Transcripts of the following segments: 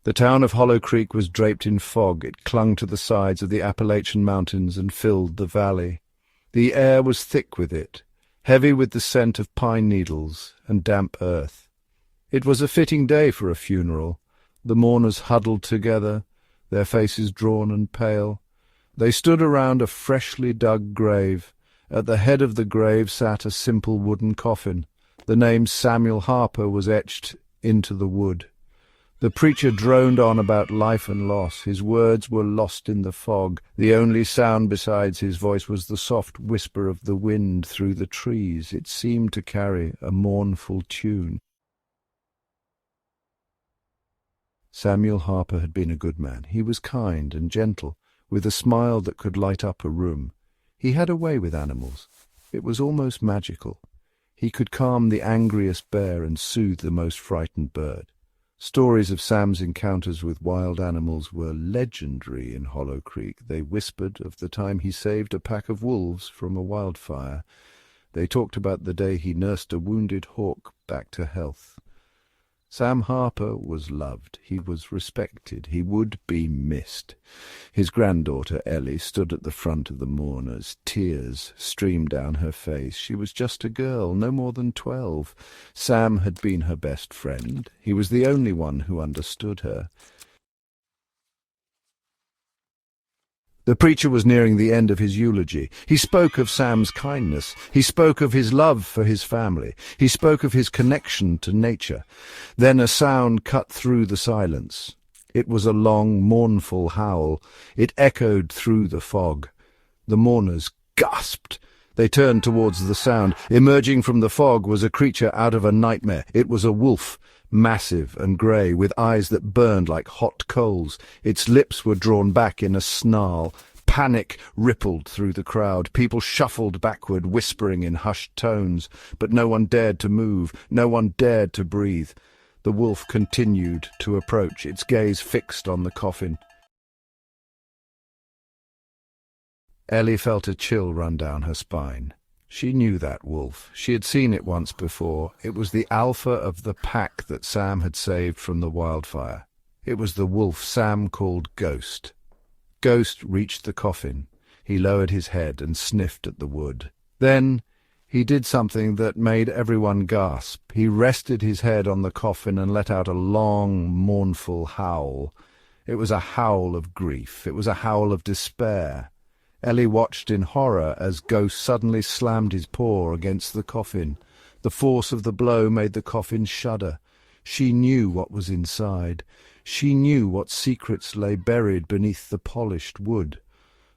The town of Hollow Creek was draped in fog. It clung to the sides of the Appalachian Mountains and filled the valley. The air was thick with it, heavy with the scent of pine needles and damp earth. It was a fitting day for a funeral. The mourners huddled together, their faces drawn and pale. They stood around a freshly dug grave. At the head of the grave sat a simple wooden coffin. The name Samuel Harper was etched into the wood. The preacher droned on about life and loss. His words were lost in the fog. The only sound besides his voice was the soft whisper of the wind through the trees. It seemed to carry a mournful tune. Samuel Harper had been a good man. He was kind and gentle, with a smile that could light up a room. He had a way with animals. It was almost magical. He could calm the angriest bear and soothe the most frightened bird. Stories of Sam's encounters with wild animals were legendary in Hollow Creek. They whispered of the time he saved a pack of wolves from a wildfire. They talked about the day he nursed a wounded hawk back to health. Sam Harper was loved. He was respected. He would be missed. His granddaughter, Ellie, stood at the front of the mourners. Tears streamed down her face. She was just a girl, no more than 12. Sam had been her best friend. He was the only one who understood her. The preacher was nearing the end of his eulogy. He spoke of Sam's kindness. He spoke of his love for his family. He spoke of his connection to nature. Then a sound cut through the silence. It was a long, mournful howl. It echoed through the fog. The mourners gasped. They turned towards the sound. Emerging from the fog was a creature out of a nightmare. It was a wolf, massive and grey, with eyes that burned like hot coals. Its lips were drawn back in a snarl. Panic rippled through the crowd. People shuffled backward, whispering in hushed tones, but no one dared to move. No one dared to breathe. The wolf continued to approach, its gaze fixed on the coffin. Ellie felt a chill run down her spine. She knew that wolf. She had seen it once before. It was the alpha of the pack that Sam had saved from the wildfire. It was the wolf Sam called Ghost. Ghost reached the coffin. He lowered his head and sniffed at the wood. Then he did something that made everyone gasp. He rested his head on the coffin and let out a long, mournful howl. It was a howl of grief. It was a howl of despair. Ellie watched in horror as Ghost suddenly slammed his paw against the coffin. The force of the blow made the coffin shudder. She knew what was inside. She knew what secrets lay buried beneath the polished wood.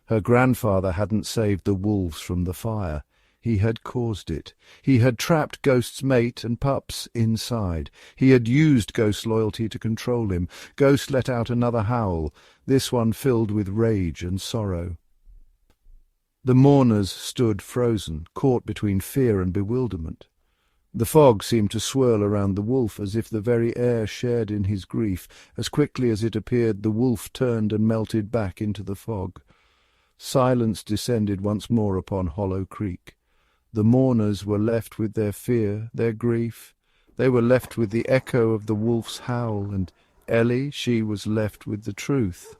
Her grandfather hadn't saved the wolves from the fire. He had caused it. He had trapped Ghost's mate and pups inside. He had used Ghost's loyalty to control him. Ghost let out another howl, this one filled with rage and sorrow. The mourners stood frozen, caught between fear and bewilderment. The fog seemed to swirl around the wolf as if the very air shared in his grief. As quickly as it appeared, the wolf turned and melted back into the fog. Silence descended once more upon Hollow Creek. The mourners were left with their fear, their grief. They were left with the echo of the wolf's howl, and Ellie, she was left with the truth.